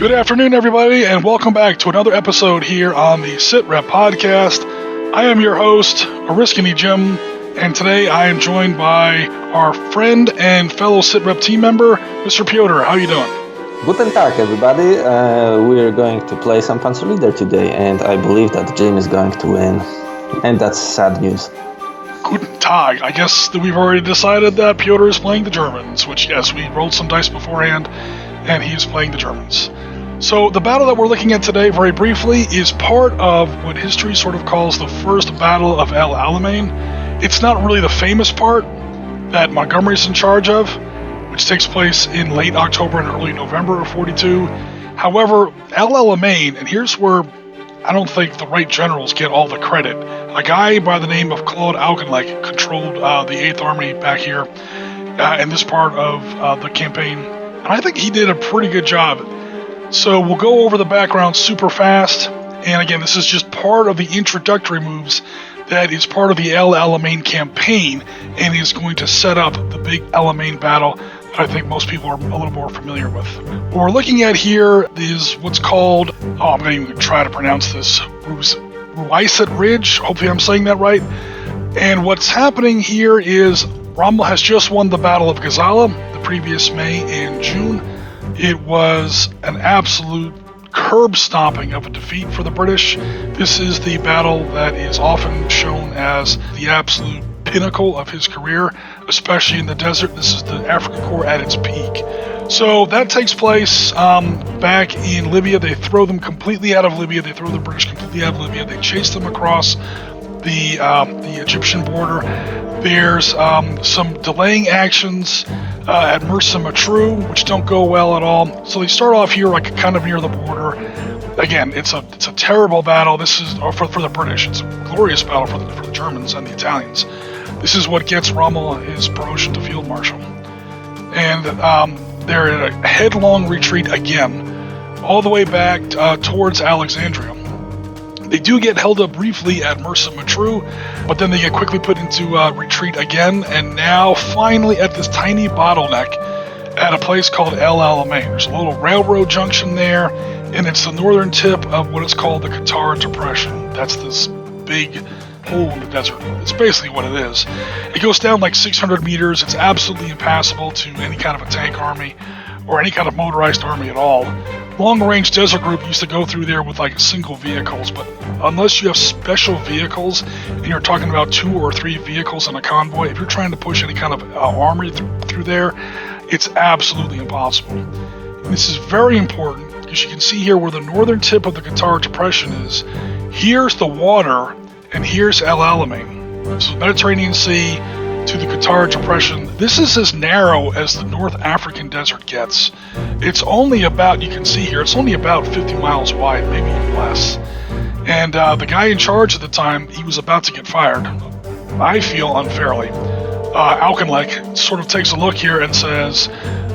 Good afternoon, everybody, and welcome back to another episode here on the Sitrep podcast. I am your host, Oriskany Jim, and today I am joined by our friend and fellow Sitrep team member, Mr. Piotr. How are you doing? Guten Tag, everybody. We're going to play some Panzer Leader today, and I believe that Jim is going to win. And that's sad news. Guten Tag. I guess that we've already decided that Piotr is playing the Germans, which, yes, we rolled some dice beforehand, and he is playing the Germans. So the battle that we're looking at today, very briefly, is part of what history sort of calls the first Battle of Alamein. It's not really the famous part that Montgomery's in charge of, which takes place in late October and early November of 42. However, Alamein, and here's where I don't think the right generals get all the credit. A guy by the name of Claude Auchinleck controlled the 8th Army back here in this part of the campaign, and I think he did a pretty good job. So we'll go over the background super fast, and again, this is just part of the introductory moves that is part of the Alamein campaign and is going to set up the big Alamein battle that I think most people are a little more familiar with. What we're looking at here is what's called, I'm going to even try to pronounce this, Ruweisat Ridge. Hopefully I'm saying that right. And what's happening here is Rommel has just won the Battle of Gazala the previous May and June. It was an absolute curb stomping of a defeat for the British. This is the battle that is often shown as the absolute pinnacle of his career, especially in the desert. This is the African Corps at its peak. So that takes place back in Libya. They throw them completely out of Libya. They throw the British completely out of Libya. They chase them across the Egyptian border. There's some delaying actions at Mersa Matruh, which don't go well at all. So they start off here, like kind of near the border. Again, it's a terrible battle. This is for the British. It's a glorious battle for the Germans and the Italians. This is what gets Rommel his promotion to field marshal. And they're in a headlong retreat again, all the way back towards Alexandria. They do get held up briefly at Mersa Matruh, but then they get quickly put into retreat again, and now finally at this tiny bottleneck at a place called El Alamein. There's a little railroad junction there, and it's the northern tip of what is called the Qatar Depression. That's this big hole in the desert. It's basically what it is. It goes down like 600 meters. It's absolutely impassable to any kind of a tank army or any kind of motorized army at all. Long-range desert group used to go through there with like single vehicles, but unless you have special vehicles, and you're talking about 2 or 3 vehicles in a convoy, if you're trying to push any kind of army through there, it's absolutely impossible. And this is very important because you can see here where the northern tip of the Qatar Depression is. Here's the water, and here's El Alamein. So the Mediterranean Sea to the Qatar Depression. This is as narrow as the North African desert gets. It's only about, you can see here, it's only about 50 miles wide, maybe even less. And the guy in charge at the time, he was about to get fired. I feel unfairly. Auchinleck sort of takes a look here and says,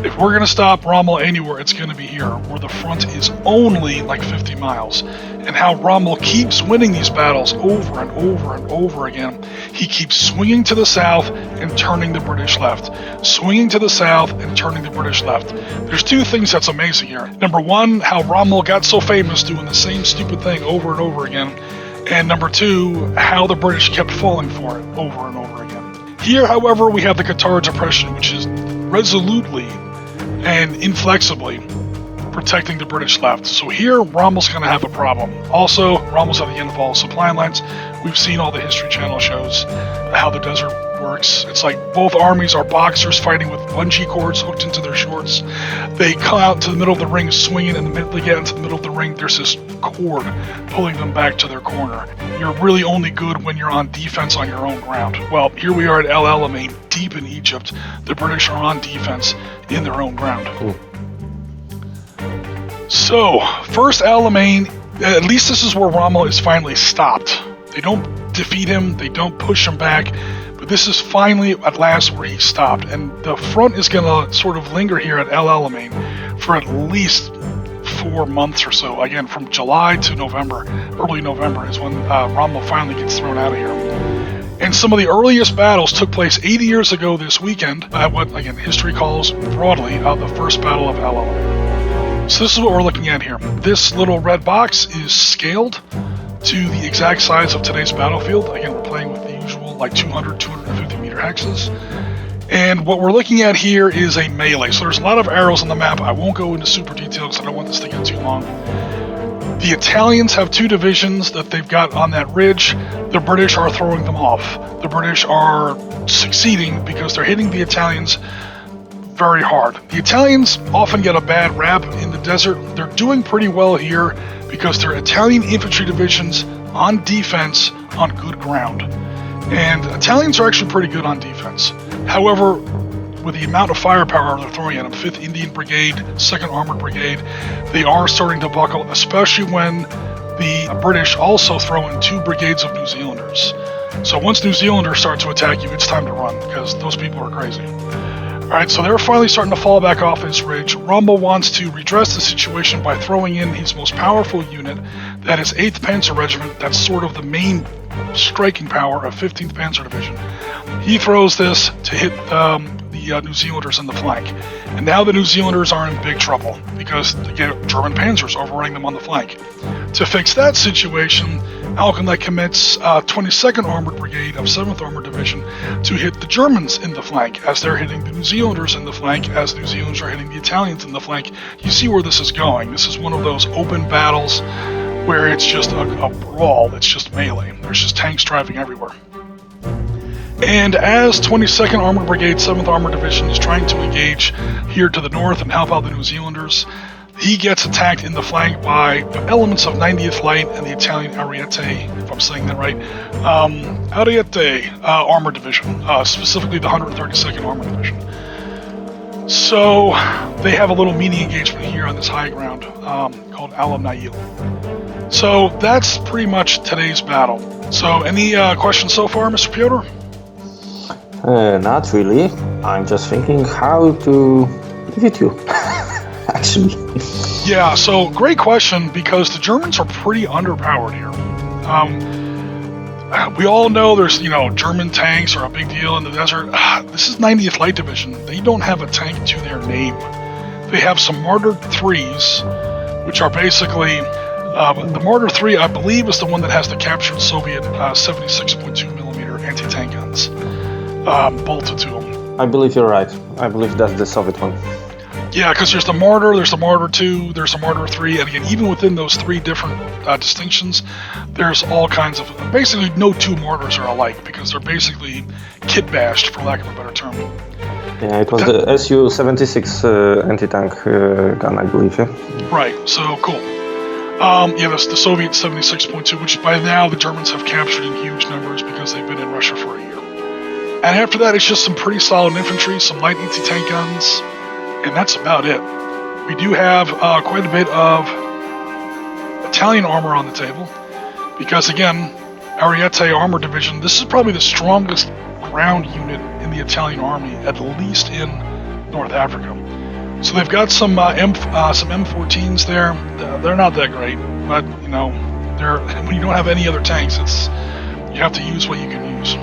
if we're going to stop Rommel anywhere, it's going to be here, where the front is only like 50 miles. And how Rommel keeps winning these battles over and over and over again. He keeps swinging to the south and turning the British left. Swinging to the south and turning the British left. There's 2 things that's amazing here. Number 1, how Rommel got so famous doing the same stupid thing over and over again. And number 2, how the British kept falling for it over and over again. Here, however, we have the Qatar Depression, which is resolutely and inflexibly protecting the British left. So here, Rommel's going to have a problem. Also, Rommel's at the end of all supply lines. We've seen all the History Channel shows, how the desert works. It's like both armies are boxers fighting with bungee cords hooked into their shorts. They come out into the middle of the ring swinging, and the minute they get into the middle of the ring, there's this cord pulling them back to their corner. You're really only good when you're on defense on your own ground. Well, here we are at El Alamein, deep in Egypt. The British are on defense in their own ground. Ooh. So, first Alamein, at least this is where Rommel is finally stopped. They don't defeat him, they don't push him back, but this is finally at last where he's stopped. And the front is going to sort of linger here at El Alamein for at least 4 months or so. Again, from July to November, early November is when Rommel finally gets thrown out of here. And some of the earliest battles took place 80 years ago this weekend at what, again, history calls broadly the First Battle of Alamein. So this is what we're looking at here. This little red box is scaled to the exact size of today's battlefield. Again, we're playing with the usual like 200, 250 meter hexes. And what we're looking at here is a melee. So there's a lot of arrows on the map. I won't go into super detail because I don't want this to get too long. The Italians have 2 divisions that they've got on that ridge. The British are throwing them off. The British are succeeding because they're hitting the Italians very hard. The Italians often get a bad rap in the desert. They're doing pretty well here because they're Italian infantry divisions on defense on good ground. And Italians are actually pretty good on defense. However, with the amount of firepower they're throwing at them, 5th Indian Brigade, 2nd Armored Brigade, they are starting to buckle, especially when the British also throw in 2 brigades of New Zealanders. So once New Zealanders start to attack you, it's time to run, because those people are crazy. Alright, so they're finally starting to fall back off this ridge. Rommel wants to redress the situation by throwing in his most powerful unit, that is 8th Panzer Regiment. That's sort of the main striking power of 15th Panzer Division. He throws this to hit the New Zealanders in the flank. And now the New Zealanders are in big trouble because they get German panzers overrunning them on the flank. To fix that situation, Alem commits 22nd Armored Brigade of 7th Armored Division to hit the Germans in the flank as they're hitting the New Zealanders in the flank, as the New Zealanders are hitting the Italians in the flank. You see where this is going. This is one of those open battles where it's just a brawl. It's just melee. There's just tanks driving everywhere. And as 22nd Armored Brigade, 7th Armored Division is trying to engage here to the north and help out the New Zealanders, he gets attacked in the flank by elements of 90th Light and the Italian Ariete, if I'm saying that right, Ariete Armored Division, specifically the 132nd Armored Division. So they have a little mini engagement here on this high ground called Alem Nayil. So that's pretty much today's battle. So any questions so far, Mr. Piotr? Not really. I'm just thinking how to defeat you, actually. Yeah, so great question, because the Germans are pretty underpowered here. We all know there's, German tanks are a big deal in the desert. This is 90th Light Division. They don't have a tank to their name. They have some Marder 3s, which are basically... the Marder 3, I believe, is the one that has the captured Soviet 76.2 millimeter anti-tank guns bolted to them. I believe you're right. I believe that's the Soviet one. Yeah, because there's the Marder 2, there's the Marder 3, and again, even within those 3 different distinctions, there's all kinds of... Basically, no 2 mortars are alike, because they're basically kit-bashed, for lack of a better term. Yeah, it was the Su-76 anti-tank gun, I believe, yeah? Right, so cool. That's the Soviet 76.2, which by now the Germans have captured in huge numbers because they've been in Russia for a year. And after that, it's just some pretty solid infantry, some light anti-tank guns, and that's about it. We do have quite a bit of Italian armor on the table, because again, Ariete Armored Division, this is probably the strongest ground unit in the Italian army, at least in North Africa. So they've got some M14s there. They're not that great, but when you don't have any other tanks, you have to use what you can use.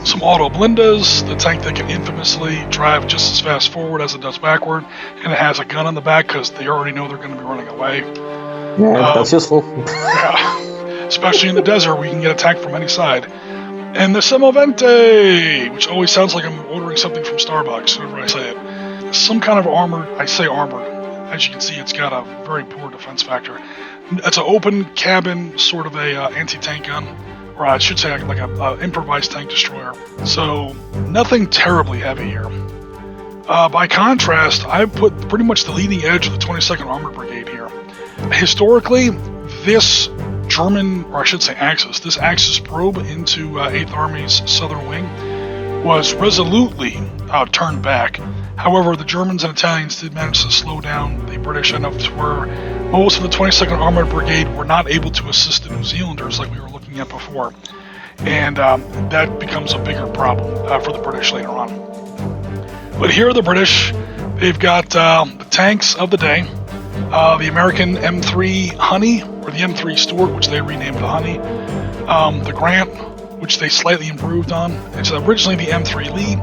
Some auto blindas, the tank that can infamously drive just as fast forward as it does backward, and it has a gun on the back because they already know they're going to be running away. Yeah, that's useful. Yeah, especially in the desert where you can get attacked from any side. And the Semovente, which always sounds like I'm ordering something from Starbucks whenever I say it. Some kind of armored, I say armored, as you can see it's got a very poor defense factor. It's an open cabin, sort of a anti-tank gun, or I should say like a improvised tank destroyer. So nothing terribly heavy here. By contrast, I've put pretty much the leading edge of the 22nd Armored Brigade here. Historically, this German, or I should say Axis, this Axis probe into 8th Army's southern wing was resolutely turned back. However, the Germans and Italians did manage to slow down the British enough to where most of the 22nd Armored Brigade were not able to assist the New Zealanders like we were looking at before. And that becomes a bigger problem for the British later on. But here are the British. They've got the tanks of the day. The American M3 Honey, or the M3 Stuart, which they renamed the Honey. The Grant, which they slightly improved on. It's originally the M3 Lee.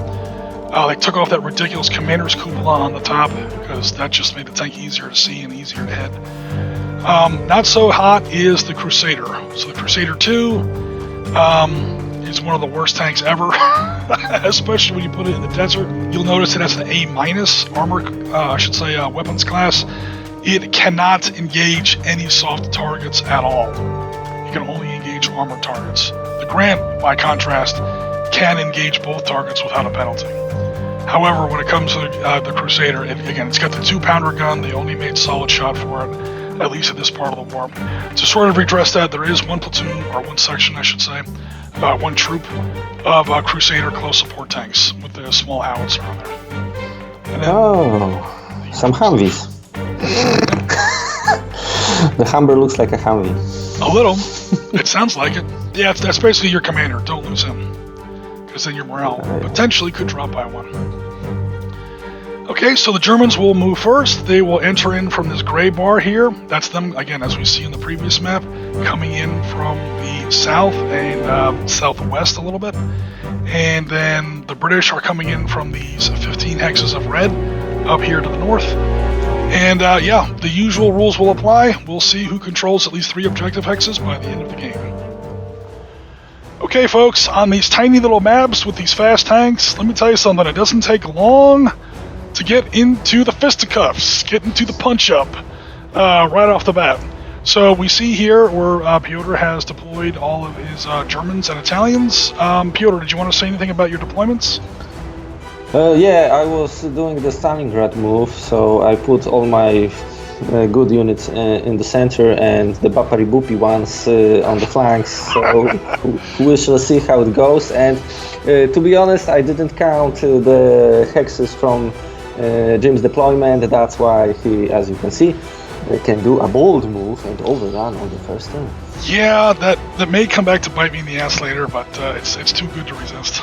They took off that ridiculous commander's cupola on the top because that just made the tank easier to see and easier to hit. Not so hot is the Crusader. So the Crusader 2 is one of the worst tanks ever, especially when you put it in the desert. You'll notice it has an A- armor, weapons class. It cannot engage any soft targets at all. You can only engage armored targets. The Grant, by contrast, can engage both targets without a penalty. However, when it comes to the Crusader, it's got the 2-pounder gun. They only made solid shot for it, at least at this part of the war. To sort of redress that, there is one platoon, or one section, I should say, one troop of Crusader close support tanks with the small howitzer on there. Some Humvees. The Humber looks like a Humvee. A little. It sounds like it. Yeah, that's basically your commander. Don't lose him. Because then your morale potentially could drop by 1. Okay, so the Germans will move first. They will enter in from this gray bar here. That's them, again, as we see in the previous map, coming in from the south and southwest a little bit. And then the British are coming in from these 15 hexes of red up here to the north. And the usual rules will apply. We'll see who controls at least 3 objective hexes by the end of the game. Okay, folks, on these tiny little maps with these fast tanks, let me tell you something. It doesn't take long to get into the fisticuffs, get into the punch-up right off the bat. So we see here where Piotr has deployed all of his Germans and Italians. Piotr, did you want to say anything about your deployments? Yeah, I was doing the Stalingrad move, so I put all my good units in the center and the Bapari-Bupi ones on the flanks, so we shall see how it goes. And to be honest, I didn't count the hexes from Jim's deployment. That's why he, as you can see, can do a bold move and overrun on the first turn. Yeah, that may come back to bite me in the ass later, but it's too good to resist.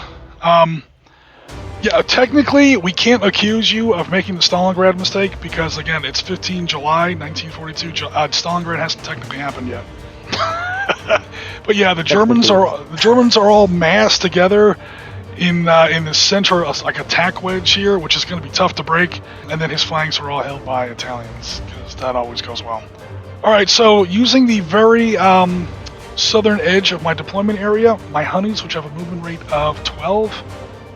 Yeah, technically, we can't accuse you of making the Stalingrad mistake because, again, it's 15 July 1942. Stalingrad hasn't technically happened yet. But yeah, the Germans are all massed together in the center, like a tack wedge here, which is going to be tough to break. And then his flanks are all held by Italians because that always goes well. All right, so using the very southern edge of my deployment area, my honeys, which have a movement rate of 12,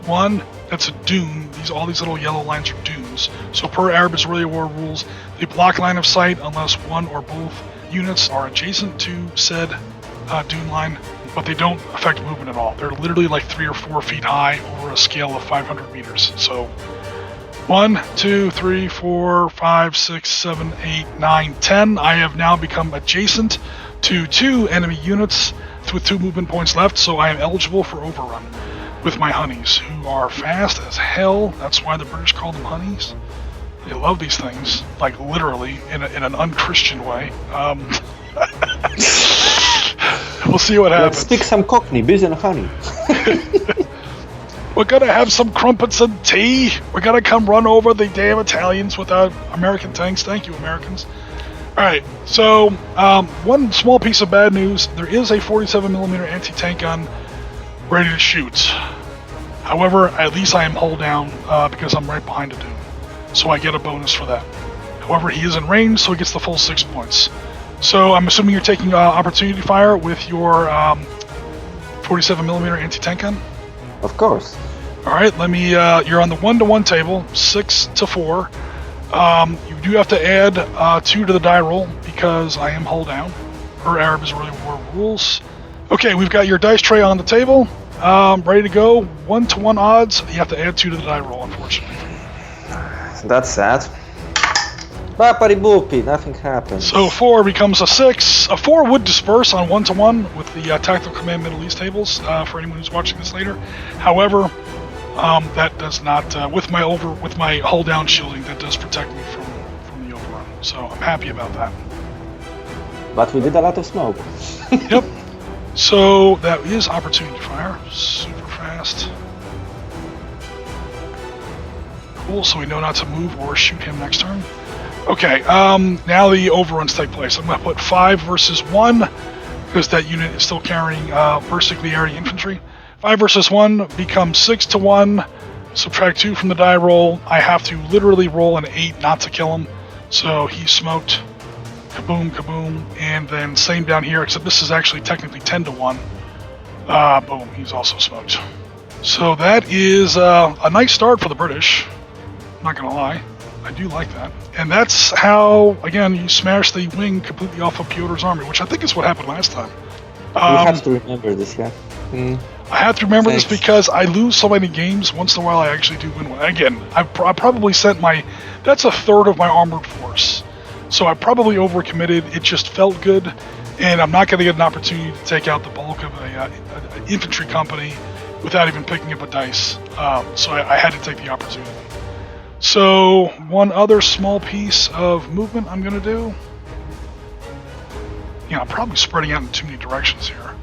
1. That's a dune. All these little yellow lines are dunes. So per Arab Israeli war rules, they block line of sight unless one or both units are adjacent to said dune line, but they don't affect movement at all. They're literally like 3 or 4 feet high over a scale of 500 meters. So 1, 2, 3, 4, 5, 6, 7, 8, 9, 10. I have now become adjacent to 2 enemy units with 2 movement points left, so I am eligible for overrun with my honeys, who are fast as hell. That's why the British call them honeys. They love these things, like literally, in an unchristian way. We'll see what happens. Let's speak some Cockney, biz and honey. We're gonna have some crumpets and tea. We're gonna come run over the damn Italians without American tanks. Thank you, Americans. Alright, so one small piece of bad news. There is a 47mm anti-tank gun ready to shoot. However, at least I am hull down because I'm right behind a dune. So I get a bonus for that. However, he is in range, so he gets the full 6 points. So I'm assuming you're taking opportunity fire with your 47mm anti-tank gun? Of course. Alright, let me, you're on the 1-to-1 table, 6 to 4. You do have to add 2 to the die roll because I am hull down. Per Arab Israeli war rules. Okay, we've got your dice tray on the table, ready to go. 1-to-1 odds. You have to add 2 to the die roll, unfortunately. That's sad. Bapari-Bupi, nothing happened. So 4 becomes a 6. A 4 would disperse on 1-to-1 with the Tactical Command Middle East tables for anyone who's watching this later. However, that does not, with my hull down shielding, that does protect me from the overrun. So I'm happy about that. But we did a lot of smoke. Yep. So that is opportunity fire. Super fast. Cool, so we know not to move or shoot him next turn. Okay, now the overruns take place. I'm going to put 5 versus 1, because that unit is still carrying Burst Nuclearity Infantry. 5 versus 1 becomes 6 to 1, Subtract 2 from the die roll. I have to literally roll an 8 not to kill him. So he's smoked. Kaboom, kaboom. And then same down here, except this is actually technically 10 to 1. Boom, he's also smoked. So that is a nice start for the British. Not gonna lie. I do like that. And that's how, again, you smash the wing completely off of Piotr's army, which I think is what happened last time. You have to remember this, yeah? I have to remember this because I lose so many games. Once in a while, I actually do win one. Again, I probably sent that's a third of my armored force. So I probably overcommitted. It just felt good. And I'm not going to get an opportunity to take out the bulk of an infantry company without even picking up a dice. So I had to take the opportunity. So one other small piece of movement I'm going to do. I'm probably spreading out in too many directions here.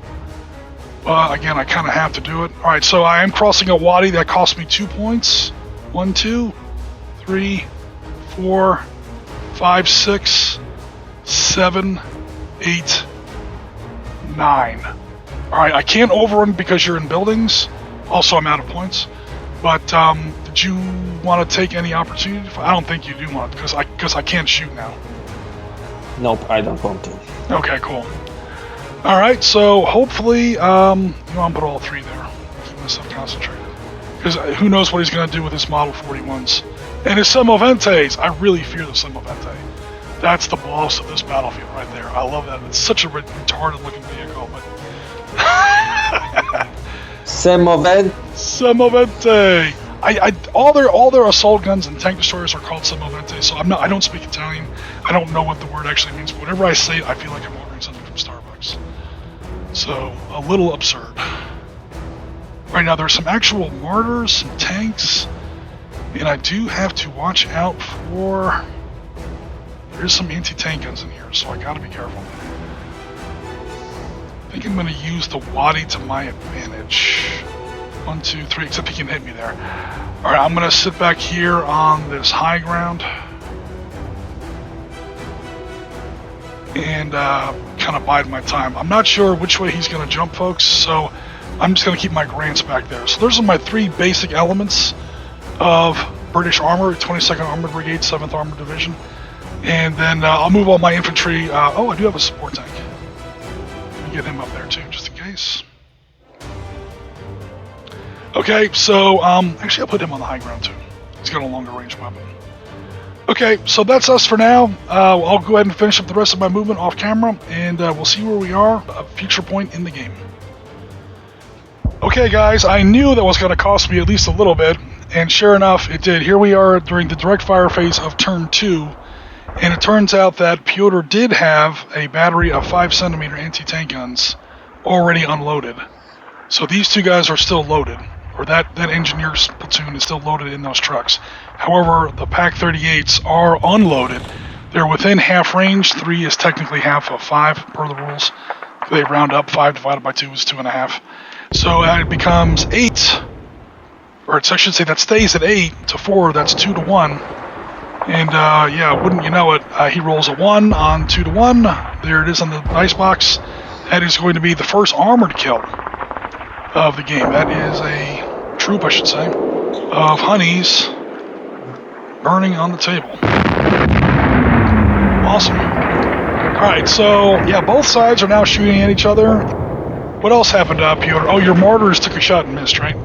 But again, I kind of have to do it. Alright, so I am crossing a wadi that cost me 2 points. 1, 2, 3, 4, 5, 6, 7, 8, 9. Alright, I can't overrun because you're in buildings. Also, I'm out of points. But did you want to take any opportunity? I don't think you do want to, because I can't shoot now. Nope, I don't want to. Okay, cool. Alright, so hopefully, I'm put all 3 there. Keep myself concentrated. Because who knows what he's going to do with his Model 41s. And his Semoventes! I really fear the Semovente. That's the boss of this battlefield right there. I love that. It's such a retarded looking vehicle, but... Semovente! All their assault guns and tank destroyers are called Semovente, so I don't speak Italian. I don't know what the word actually means, but whenever I say it, I feel like I'm ordering something from Starbucks. So, a little absurd. Right now, there's some actual mortars, some tanks, and I do have to watch out for... There's some anti-tank guns in here, so I gotta be careful. I think I'm gonna use the wadi to my advantage. 1, 2, 3, except he can hit me there. Alright, I'm gonna sit back here on this high ground. And kind of bide my time. I'm not sure which way he's going to jump, folks, so I'm just going to keep my grants back there. So those are my 3 basic elements of British armor: 22nd Armored Brigade, 7th Armored Division. And then I'll move all my infantry. Oh, I do have a support tank. Let me get him up there too, just in case. Okay, so actually I'll put him on the high ground too. He's got a longer range weapon. Okay, so that's us for now. I'll go ahead and finish up the rest of my movement off camera, and we'll see where we are, a future point in the game. Okay guys, I knew that was going to cost me at least a little bit, and sure enough, it did. Here we are during the direct fire phase of turn 2, and it turns out that Piotr did have a battery of 5cm anti-tank guns already unloaded. So these 2 guys are still loaded. Or that engineer's platoon is still loaded in those trucks. However, the Pak 38s are unloaded. They're within half range. 3 is technically half of 5 per the rules. They round up. 5 divided by 2 is 2.5. So it becomes 8. Or I should say that stays at 8 to 4. That's 2 to 1. And yeah, wouldn't you know it, he rolls a 1 on 2 to 1. There it is on the dice box. That is going to be the first armored kill of the game. That is a troop, I should say, of honeys burning on the table. Awesome. Alright, so yeah, both sides are now shooting at each other. What else happened up here? Oh, your mortars took a shot and missed, right?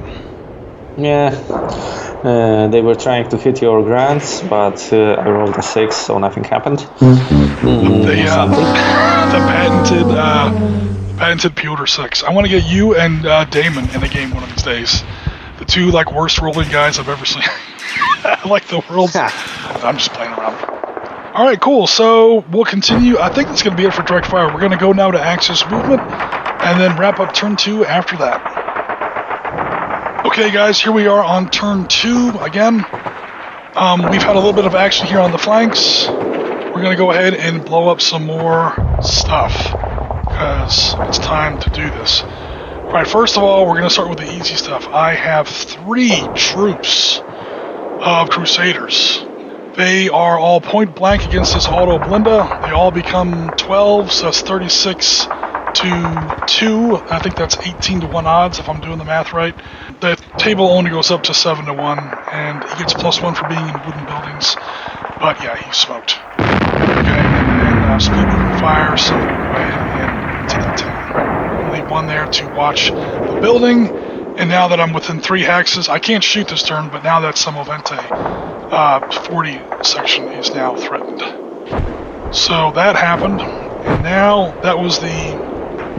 Yeah, they were trying to hit your grants, but I rolled a 6, so nothing happened. The patented Piotr 6. I want to get you and Damon in a game one of these days. The 2 worst rolling guys I've ever seen. Like the world. I'm just playing around. Alright, cool. So we'll continue. I think that's going to be it for direct fire. We're going to go now to Axis movement and then wrap up turn 2 after that. Okay guys, here we are on turn 2 again. We've had a little bit of action here on the flanks. We're going to go ahead and blow up some more stuff, because it's time to do this. Alright, first of all, we're going to start with the easy stuff. I have 3 troops of Crusaders. They are all point blank against this auto blinda. They all become 12, so that's 36 to 2. I think that's 18 to 1 odds if I'm doing the math right. The table only goes up to 7 to 1, and he gets +1 for being in wooden buildings. But yeah, he's smoked. Okay, and speed movement fire, so we'll go ahead and take that 10. Only 1 there to watch the building, and now that I'm within 3 hexes, I can't shoot this turn, but now that Semovente 40 section is now threatened. So that happened, and now that was the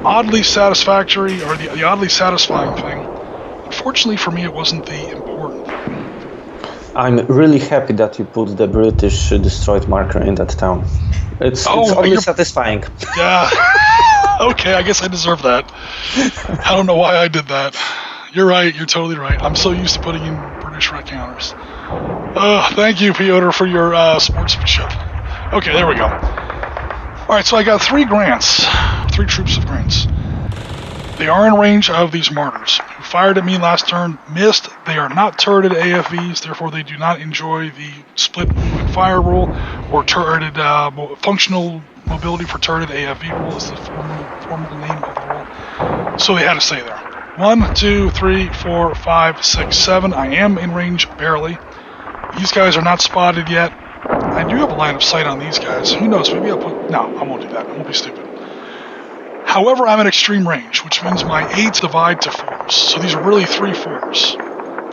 oddly satisfactory, or the oddly satisfying thing. Unfortunately for me, it wasn't the important thing. I'm really happy that you put the British destroyed marker in that town. It's only satisfying. Yeah. Okay, I guess I deserve that. I don't know why I did that. You're right, you're totally right. I'm so used to putting in British red counters. Thank you, Piotr, for your sportsmanship. Okay, there we go. Alright, so I got 3 grants. 3 troops of grants. They are in range of these martyrs, who fired at me last turn, missed. They are not turreted AFVs, therefore they do not enjoy the split movement fire rule, or turreted functional mobility for turreted AFV rule is the formal name of the rule. So they had to stay there. 1, 2, 3, 4, 5, 6, 7. I am in range, barely. These guys are not spotted yet. I do have a line of sight on these guys. Who knows, maybe I'll put... No, I won't do that. I won't be stupid. However, I'm at extreme range, which means my 8s divide to 4s. So these are really 3 4s.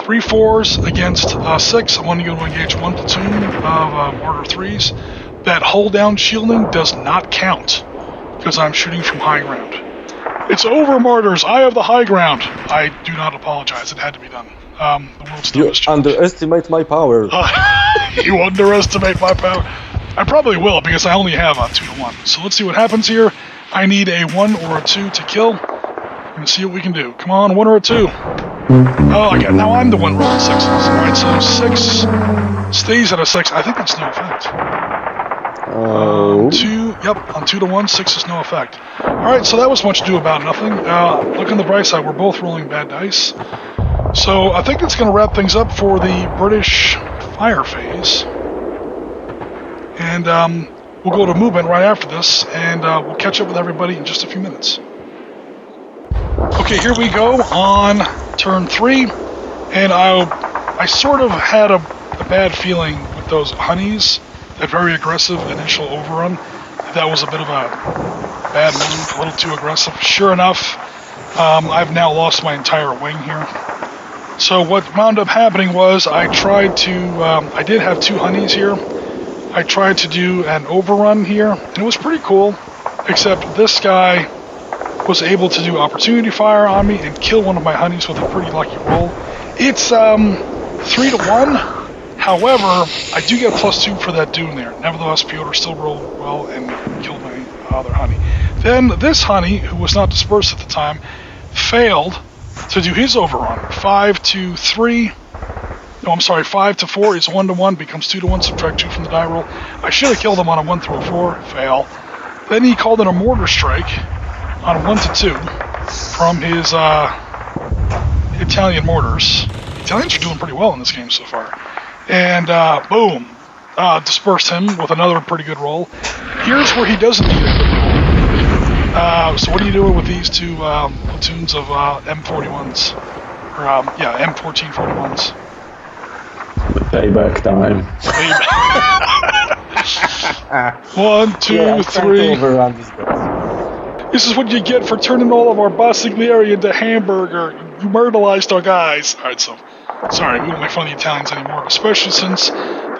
3 4s against 6. I'm only going to engage 1 platoon of mortar 3s. That hull down shielding does not count, because I'm shooting from high ground. It's over, martyrs! I have the high ground! I do not apologize, it had to be done. The world's dumbest. You underestimate my power. You underestimate my power. I probably will, because I only have a 2 to 1. So let's see what happens here. I need a 1 or a 2 to kill. I'm gonna see what we can do. Come on, 1 or a 2. Oh, I got. Now I'm the one rolling 6s. Alright, so 6 stays at a 6. I think that's no effect. 2, yep, on 2 to 1, 6 is no effect. Alright, so that was much ado about nothing. Look on the bright side, we're both rolling bad dice. So I think it's going to wrap things up for the British fire phase. And we'll go to movement right after this, and we'll catch up with everybody in just a few minutes. Okay, here we go on turn 3, and I sort of had a bad feeling with those honeys, that very aggressive initial overrun. That was a bit of a bad move, a little too aggressive. Sure enough, I've now lost my entire wing here. So what wound up happening was I tried to, I did have 2 honeys here. I tried to do an overrun here, and it was pretty cool, except this guy was able to do opportunity fire on me and kill one of my honeys with a pretty lucky roll. It's 3 to 1, however, I do get +2 for that dune there. Nevertheless, Piotr still rolled well and killed my other honey. Then this honey, who was not dispersed at the time, failed to do his overrun. 5 to 3. No, I'm sorry, 5 to 4 is 1 to 1, becomes 2 to 1, subtract 2 from the die roll. I should have killed him on a 1 through a 4, fail. Then he called in a mortar strike on a 1 to 2 from his Italian mortars. The Italians are doing pretty well in this game so far. And boom, dispersed him with another pretty good roll. Here's where he doesn't need it. So what are you doing with these 2 platoons of M41s? Or, M1441s. Payback time. 1, 2, 3. This is what you get for turning all of our Bassiglieri into hamburger. You murderized our guys. Alright, so, sorry, we won't make fun of the Italians anymore, especially since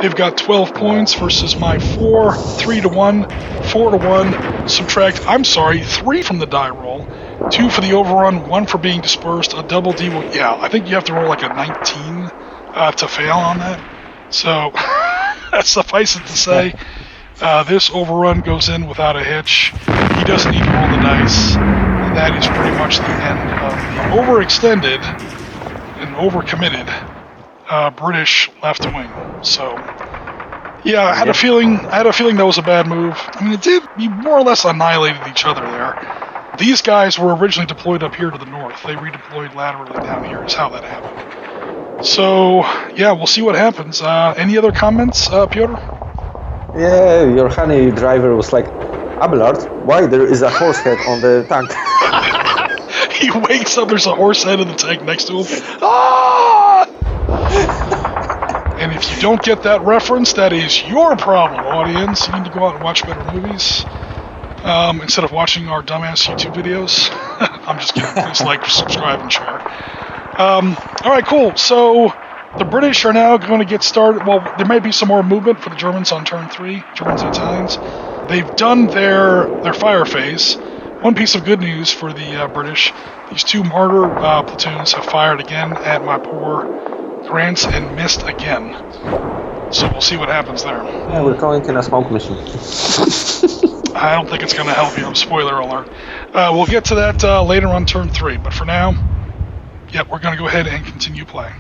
they've got 12 points versus my 4, 3 to 1, 4 to 1, subtract, 3 from the die roll, 2 for the overrun, 1 for being dispersed, a double D, yeah, I think you have to roll like a 19 to fail on that. So, suffice it to say, this overrun goes in without a hitch. He doesn't even roll the dice, and that is pretty much the end of the overextended and overcommitted British left wing. So, yeah, I had a feeling that was a bad move. I mean, it did. We more or less annihilated each other there. These guys were originally deployed up here to the north. They redeployed laterally down here. Is how that happened. So, yeah, we'll see what happens. Any other comments, Piotr? Yeah, your honey driver was like Abelard, why there is a horse head on the tank? He wakes up, there's a horse head in the tank next to him. Ah! And if you don't get that reference, that is your problem, audience. You need to go out and watch better movies instead of watching our dumbass YouTube videos. I'm just kidding. Please like, subscribe, and share. All right, cool. So the British are now going to get started. Well, there may be some more movement for the Germans on turn 3, Germans and Italians. They've done their fire phase. One piece of good news for the British, these 2 mortar platoons have fired again at my poor Grants and missed again. So we'll see what happens there. Yeah, we're going in a smoke mission. I don't think it's going to help you. Spoiler alert. We'll get to that later on turn 3, but for now, yep, we're going to go ahead and continue playing.